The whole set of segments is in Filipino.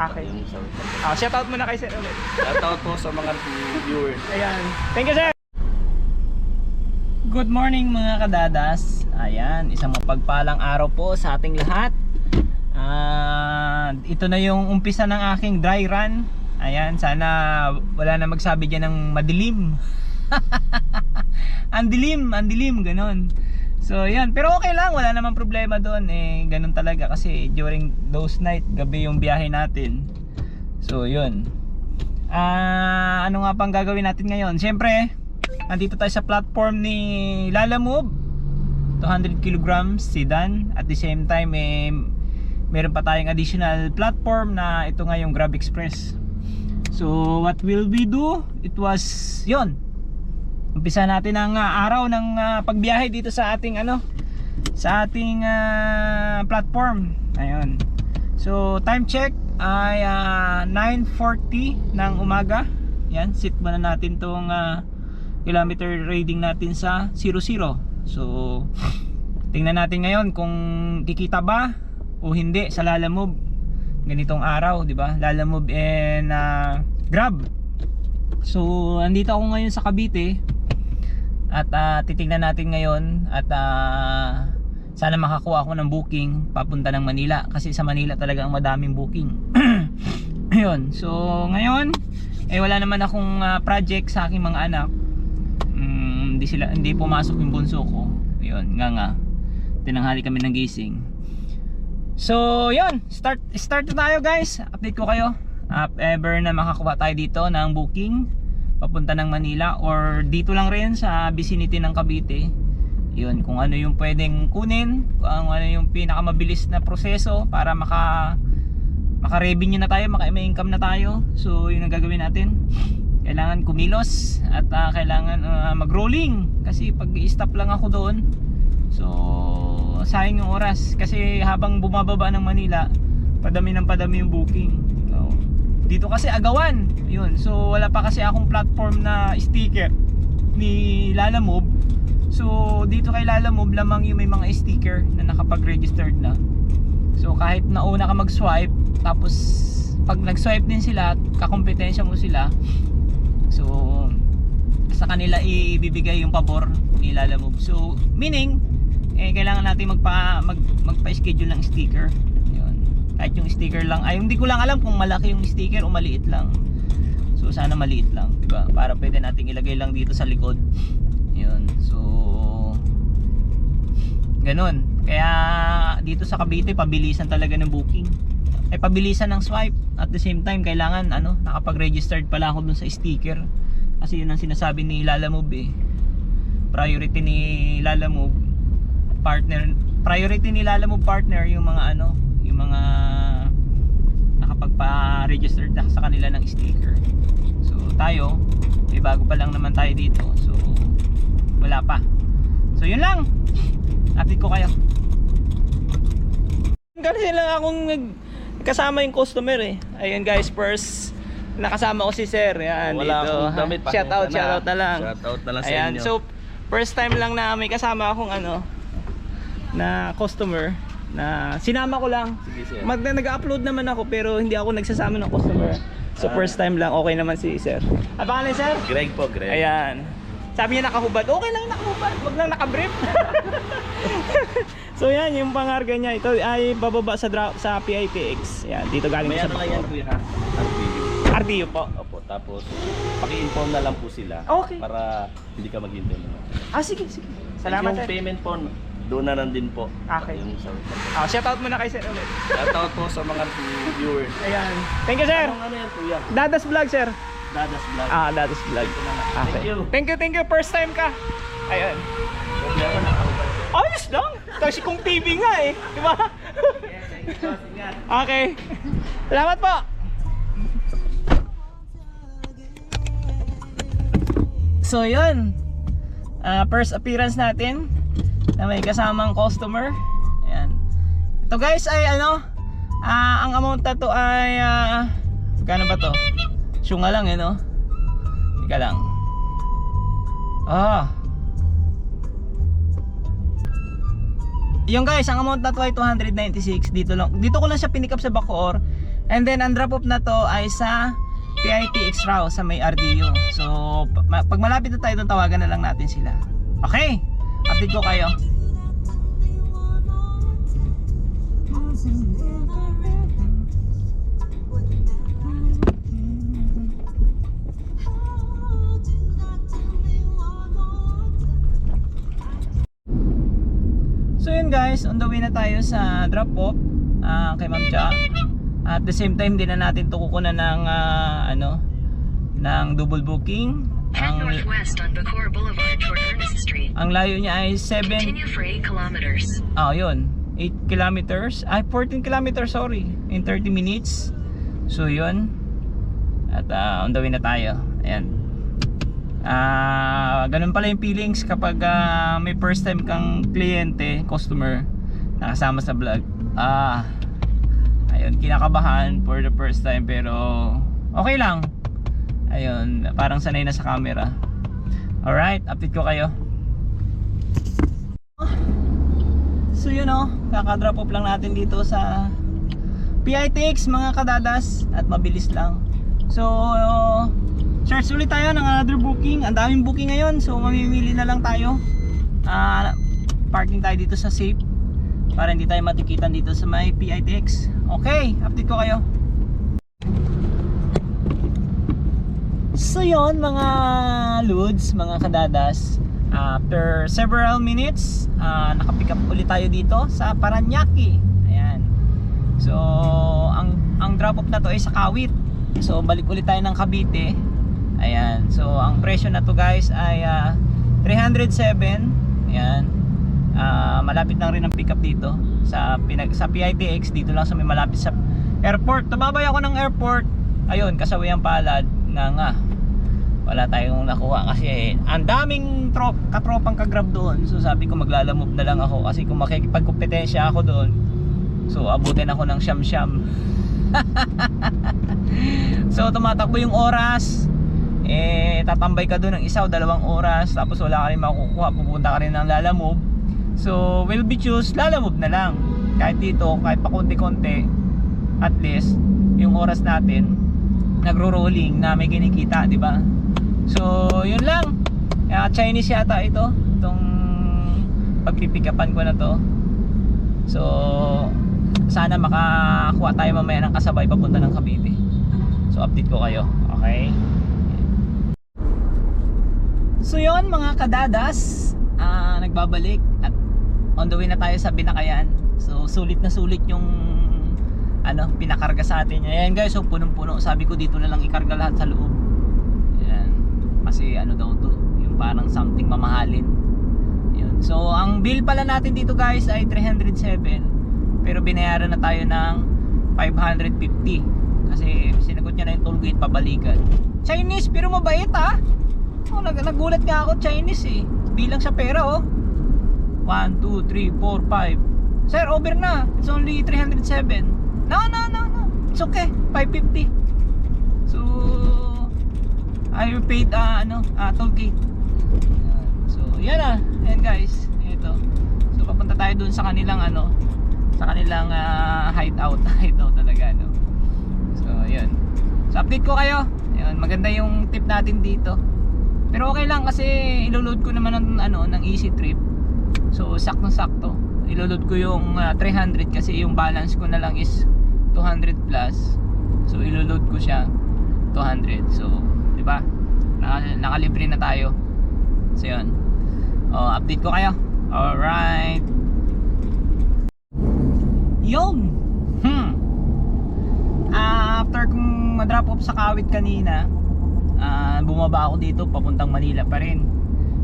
Okay. Yung sa Shoutout muna kay sir ulit. shoutout po sa mga viewers. Ayan. Thank you, sir. Good morning mga kadadas. Ayan, isang mapagpalang araw po sa ating lahat. Ito na yung umpisa ng aking dry run. Ayan, sana wala na magsabi dyan ng madilim. Ang dilim, ganun. So yan, pero okay lang, wala namang problema doon. Ganun talaga kasi during those night, gabi yung biyahe natin. So yun. Ano nga pang gagawin natin ngayon? Siyempre, nandito tayo sa platform ni Lalamove 200 kg sedan. At the same time, meron pa tayong additional platform na ito nga yung Grab Express. So what will we do? It was yun. Umpisa natin ang araw ng pagbiyahe dito sa ating platform. Ayun. So time check ay 9:40 ng umaga. Yan, sit muna natin tong kilometer reading natin sa 00. So tingnan natin ngayon kung kikita ba o hindi sa Lalamove ganitong araw, di ba? Lalamove and Grab. So andito ako ngayon sa Cavite. At titingnan natin ngayon at sana makakuha ako ng booking papunta ng Manila kasi sa Manila talaga ang madaming booking. Ayun, so ngayon wala naman akong project sa aking mga anak. Hindi pumasok yung bunso ko. Ayun, nga tinanghali kami ng gising. So yun, start na tayo guys. Update ko kayo if ever na makakuha tayo dito ng booking papunta ng Manila or dito lang rin sa vicinity ng Cavite. Yun, kung ano yung pwedeng kunin, kung ano yung pinakamabilis na proseso para maka-revenue na tayo, may income na tayo. So yun ang gagawin natin. Kailangan kumilos at kailangan mag-rolling kasi pag i-stop lang ako doon, so sayang yung oras kasi habang bumababa ng Manila, padami yung booking. Dito kasi agawan. Yun. So wala pa kasi akong platform na sticker ni Lalamove. So dito kay Lalamove lamang yung may mga sticker na nakapag-registered na. So kahit nauna ka mag-swipe, tapos pag nag-swipe din sila, kakompetensya mo sila. So sa kanila ibibigay yung pabor ni Lalamove. So meaning kailangan natin magpa-schedule ng sticker. Kahit yung sticker lang, hindi ko lang alam kung malaki yung sticker o maliit lang. So sana maliit lang, di ba? Para pwede nating ilagay lang dito sa likod. Yun. So ganun. Kaya dito sa Cavite pabilisan talaga ng booking. Pabilisan ng swipe. At the same time kailangan nakapag-registered pala ako dun sa sticker. Kasi yun ang sinasabi ni Lalamove Priority ni Lalamove partner yung mga yung mga nakapagpa-registered na sa kanila ng sticker. So tayo, bago pa lang naman tayo dito. So wala pa. So yun lang. Update ko kayo. Kasi lang akong kasama yung customer Ayun guys, first nakasama ko si Sir. Yan, wala dito. akong damit. Shoutout na lang. Shoutout na lang sa Ayan, inyo. so first time lang na may kasama akong na customer na sinama ko lang. Sige, sir. Nag-upload naman ako pero hindi ako nagsasama ng customer. So first time lang, okay naman si Sir. Pangalan Sir? Greg po, Greg. Ayan. Sabi niya nakahubad. Okay lang nakahubad, wag lang nakabrief. So yan yung pangarga niya. Ito ay bababa sa PITX. Yan, dito galing May sa lang yan, kuya ha? RDU po. Opo, tapos paki-inform na lang po sila. Okay. Para hindi ka maghintay naman. Sige. Salamat Yung Sir. payment po, doon na lang din po. Okay. Yung sa Shoutout muna kay Sir ulit. shoutout po sa mga viewers. Ayan. Thank you Sir. Ano yan, kuya? Dadas Vlog Sir. Dadas Vlog. Dadas Vlog. Thank you. Thank you. First time ka. Ayan. Ayos lang. Kasi kung TV nga di ba? Okay. Salamat po. So yun. First appearance natin na may kasamang customer. Ayan. Ito guys ay ang amount na to ay magkano ba to? Syunga lang Teka lang. Yung guys, ang amount na to ay 296. Dito ko lang siya pinick up sa Bacoor. And then ang drop off na to ay sa PITX Rao sa may RDU. So pag malapit na tayo doon, tawagan na lang natin sila. Okay, update ko kayo. So yun guys, on the way na tayo sa drop off kay Ma'am Cha. At the same time, din na natin to kukunan ng ng double booking. Head northwest on Bacoor Boulevard toward Ernest Street. Ang layo niya ay 7. Continue for 8 kilometers. Yun. 8 kilometers. 14 kilometers, sorry. In 30 minutes. So yun. At on the way na tayo. Ayan. Ganun pala yung feelings kapag may first time kang kliyente, customer, nakasama sa vlog. Ayun, kinakabahan for the first time, pero okay lang. Ayun, parang sanay na sa camera. Alright, update ko kayo. So yun kaka-drop off lang natin dito sa PITX mga kadadas, at mabilis lang. So search ulit tayo ng another booking. Ang daming booking ngayon, so mamimili na lang tayo. Parking tayo dito sa safe para hindi tayo matikitan dito sa may PITX. Okay, update ko kayo. So yun mga loads, mga kadadas, after several minutes nakapick up ulit tayo dito sa Paranaque. Ayan. So ang drop off na to ay sa Kawit. So balik ulit tayo ng Cavite. Ayan. So ang presyo na to guys ay 307. Ayan. Malapit lang rin ang pick up dito sa PITX, dito lang sa may malapit sa airport. Tumabay ako ng airport. Ayun, kasawiang palad nga wala tayong nakuha kasi ang daming katropang kagrab doon. So sabi ko maglalamove na lang ako kasi kung makikipagkompetensya ako doon, so abutin ako ng siyam-siyam. So tumatakbo yung oras, tatambay ka doon ng 1 o 2 oras, tapos wala ka rin makukuha, pupunta ka rin ng lalamove. So will be choose lalamove na lang. Kahit dito, kahit pa konti-konti, at least yung oras natin nagro-rolling na may kinikita, di ba? So yun lang. Chinese yata itong pagpipikapan ko na to. So sana makakuha tayo mamaya ng kasabay papunta ng Cavite. So update ko kayo. Okay. So yun mga kadadas, nagbabalik at on the way na tayo sa Binakayan. So sulit na sulit yung pinakarga sa atin. Ayan guys, so punong-puno. Sabi ko dito na lang ikarga lahat sa loob. Ayan. Kasi daw to, yung parang something mamahalin. Ayan. So ang bill pala natin dito guys ay 307. Pero binayaran na tayo ng 550. Kasi sinagot niya na yung toll gate pabalikan. Chinese pero mabait nagulat nga ako, Chinese bilang sa pera 1, 2, 3, 4, 5. Sir, over na. It's only 307. No. It's okay. 550. So I paid toll gate. So yan Ayan guys. Ito. So papunta tayo dun sa kanilang sa kanilang hideout. Hideout talaga So yun. So update ko kayo. Ayun, maganda yung tip natin dito. Pero okay lang kasi iloload ko naman ng easy trip. So sakto-sakto. Iloload ko yung 300 kasi yung balance ko na lang is 200 plus. So iloload ko siya 200. So, 'di ba? Nakalibre na tayo. So 'yun. Update ko kayo. All right. Yun. After kong ma-drop off sa Kawit kanina, bumaba ako dito papuntang Manila pa rin.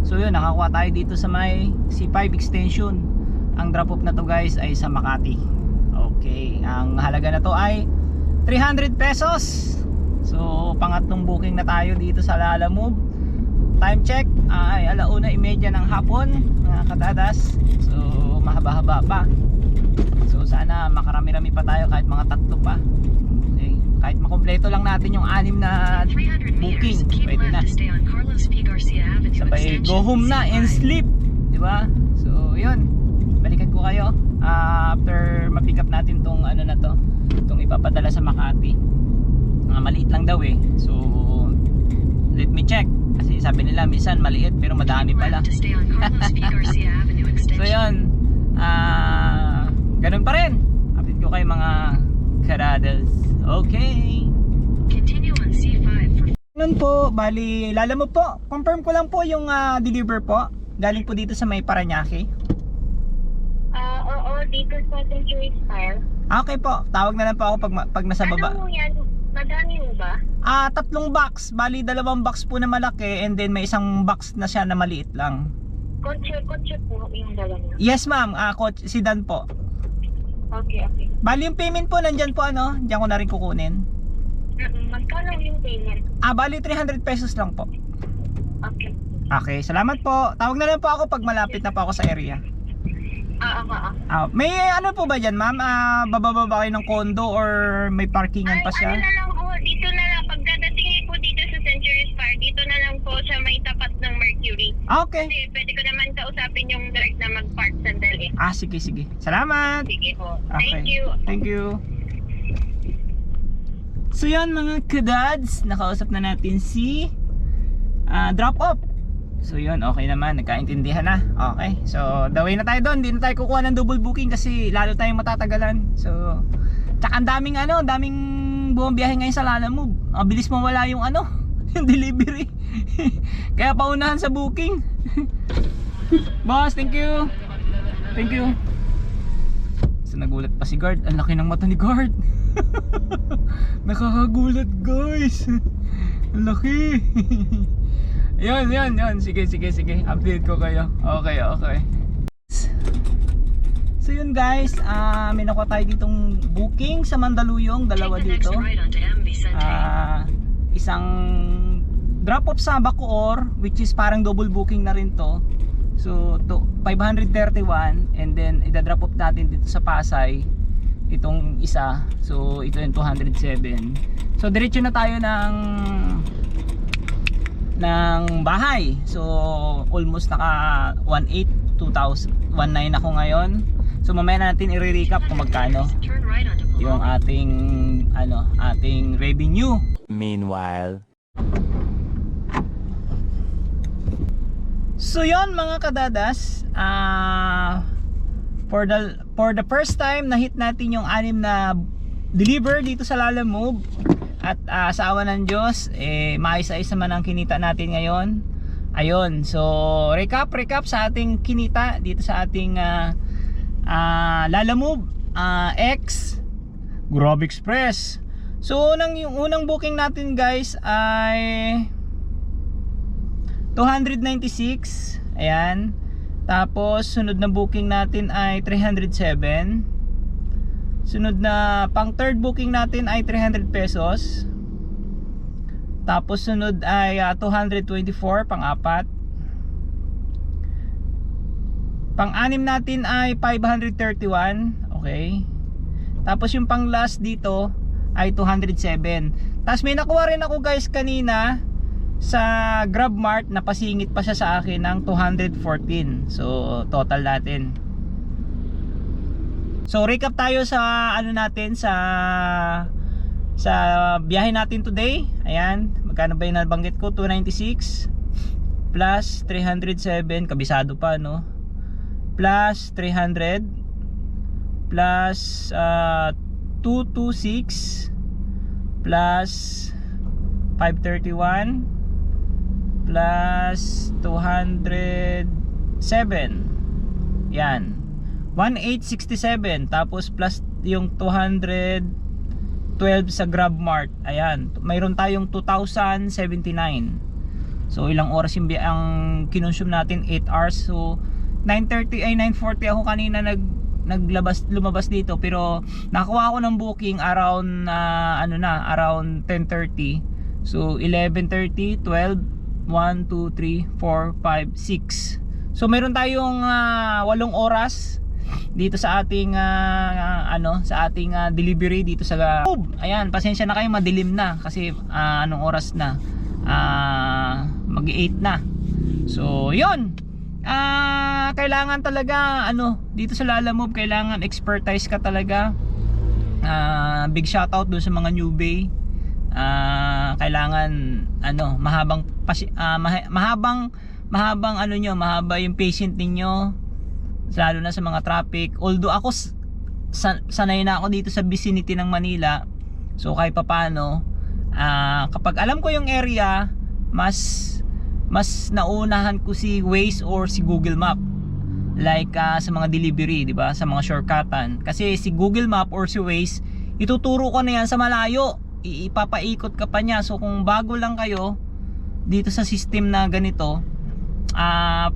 So yun, nakakuha tayo dito sa may C5 extension. Ang drop off na to guys ay sa Makati. Okay, ang halaga na to ay 300 pesos. So pangatlong booking na tayo dito sa Lalamove. Time check ay 1:30 ng hapon mga kadadas. So mahaba-haba pa. So sana makarami-rami pa tayo kahit mga 3 pa. Okay. Kahit makompleto lang natin yung 6 na booking, pwede na. Sabay go home na and sleep, di ba? So yun, balikan ko kayo after ma-pick up natin tong na to, itong ipapadala sa Makati. Maliit lang daw eh. So let me check. Kasi sabi nila minsan maliit pero madami pala. Left to stay on Carlos P. Garcia Avenue So extension. yun, ganun pa rin. Update ko kayo mga karadas. Okay. Continue on C5 for Ganun po, bali, lala mo po. Confirm ko lang po yung deliver po. Galing po dito sa may Parañaque. Oo, dito sa Century Style. Okay po, tawag na lang po ako pag nasa baba. Ano mo yan? Madami mo ba? 3 box, bali 2 box po na malaki and then may isang box na siya na maliit lang. Kotse po yung dala niyo. Yes ma'am, sedan po. Okay. Bali yung payment po nandyan po diyan ko na rin kukunin. Magkano yung payment? Bali 300 pesos lang po. Okay. Okay, salamat po. Tawag na lang po ako pag malapit na po ako sa area. May ano po ba dyan ma'am? Bababa ba kayo ng condo or may parkingan pa siya? Ano na lang po, dito na lang. Pagkadating po dito sa Century Style, dito na lang po sa may tapat ng Mercury. Okay. Kasi pwede ko naman kausapin yung direct na mag-park sandali. Sige. Salamat. Sige po. Okay. Thank you. Thank you. So yan mga kadads, nakausap na natin si drop off. So yun, okay naman, nagkaintindihan na. Okay, so the way na tayo doon. Hindi na tayo kukuha ng double booking kasi lalo tayong matatagalan. So tsaka ang daming buong biyahe ngayon sa Lalamove. Ang bilis mawala yung yung delivery. Kaya paunahan sa booking. Boss, thank you. Thank you. So nagulat pa si guard. Ang laki ng mata ni guard. Nakakagulat guys. Ang laki. Yun. Sige. Update ko kayo. Okay. So yun guys, may nakuha tayo ditong booking sa Mandaluyong, dalawa take the next dito. right onto M. Vicente. Isang drop off sa Bacoor, which is parang double booking na rin to. So 531 and then ida-drop off natin dito sa Pasay itong isa. So ito yung 207. So diretso na tayo ng bahay. So almost naka 18 2019 ako ngayon. So mamaya na natin i-recap kung magkano Turn right onto yung Pulaski. ating revenue. Meanwhile. So yon mga kadadas, for the first time na hit natin yung 6 na deliver dito sa Lalamove. At sa awa ng Diyos, maayos-ayos naman ang kinita natin ngayon. Ayun, so recap sa ating kinita dito sa ating Lalamove X Grab Express. So yung unang booking natin guys ay 296. Ayan. Tapos sunod na booking natin ay 307. Sunod na pang third booking natin ay 300 pesos. Tapos sunod ay 224 pang apat. Pang anim natin ay 531. Okay. Tapos yung pang last dito ay 207. Tapos may nakuha rin ako guys kanina sa GrabMart na pasingit pa siya sa akin ng 214. So total natin. So recap tayo sa natin sa biyahe natin today. Ayan, magkano ba yung nabanggit ko? 296 plus 307, kabisado pa no? Plus 300 plus 226 plus 531 plus 207. Yan. 1867 tapos plus yung 212 sa GrabMart. Ayan, mayroon tayong 2079. So ilang oras yung ang kinonsume natin? 8 hours. So 940 ako kanina lumabas dito, pero nakakuha ako ng booking around around 10:30. So 11:30, 12, 1, 2, 3, 4, 5, 6. So meron tayong 8 oras dito sa ating delivery dito sa ayan, pasensya na kayo, madilim na kasi anong oras na, mag-8 na. So yun, kailangan talaga dito sa Lalamove, kailangan expertise ka talaga. big shoutout dun sa mga newbie. Kailangan mahabang ano nyo, mahaba yung patient ninyo, lalo na sa mga traffic. Although ako sanay na ako dito sa vicinity ng Manila, so kahit papano kapag alam ko yung area, mas naunahan ko si Waze or si Google Map, like sa mga delivery, di ba, sa mga shortcutan. Kasi si Google Map or si Waze, ituturo ko na yan sa malayo, ipapaikot ka pa niya. So kung bago lang kayo dito sa system na ganito,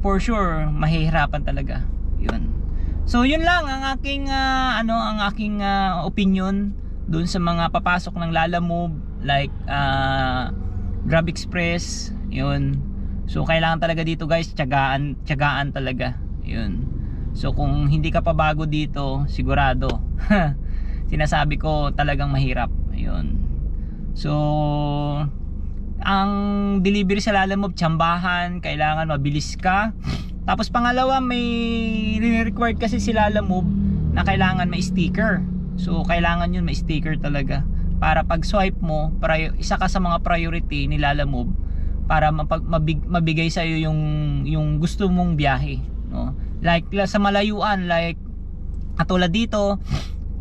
for sure mahihirapan talaga. Yun. So yun lang ang aking opinion dun sa mga papasok ng Lalamove, like Grab Express. Yun. So kailangan talaga dito guys, tiyagaan talaga. Yun. So kung hindi ka pa bago dito, sigurado sinasabi ko talagang mahirap. Yun. So ang delivery sa Lalamove, tsambahan, kailangan mabilis ka. Tapos pangalawa, may required kasi si Lalamove na kailangan may sticker. So kailangan yun, may sticker talaga, para pag swipe mo, isa ka sa mga priority ni Lalamove, para mabigay sa iyo yung gusto mong biyahe, no? Like sa malayuan, like katulad dito,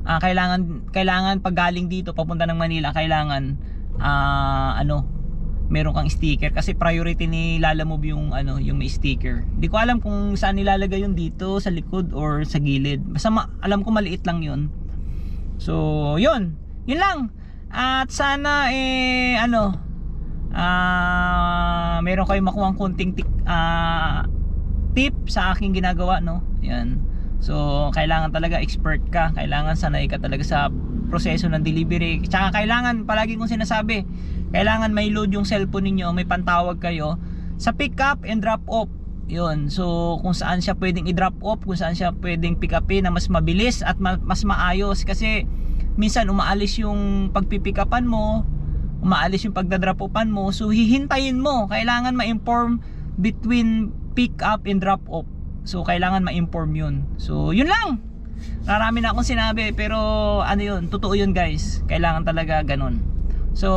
kailangan pag galing dito papunta ng Manila, kailangan meron kang sticker, kasi priority ni Lalamove yung may sticker. Hindi ko alam kung saan nilalagay yun, dito sa likod or sa gilid. Basta alam ko maliit lang yun. So yun lang. At sana meron kayong makuhang konting tip sa aking ginagawa, no? Yan. So kailangan talaga expert ka, kailangan sanay ka talaga sa proseso ng delivery. Tsaka kailangan, palagi kong sinasabi, kailangan may load yung cellphone ninyo, may pantawag kayo sa pick up and drop off. Yun. So kung saan siya pwedeng i-drop off, kung saan siya pwedeng pick upin na mas mabilis at mas maayos. Kasi minsan umaalis yung pagpipick upan mo, umaalis yung pagdadrop offan mo, so hihintayin mo. Kailangan ma-inform between pick up and drop off. So kailangan ma-inform yun. So yun lang. Marami na akong sinabi, pero totoo yun guys. Kailangan talaga ganun. So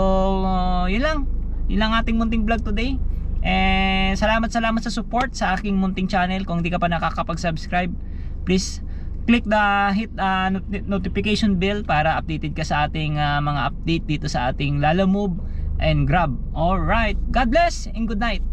yun lang ating munting vlog today. And salamat sa support sa aking munting channel. Kung hindi ka pa nakakapag-subscribe, please click the notification bell para updated ka sa ating mga update dito sa ating Lalamove and Grab. Alright, God bless and good night.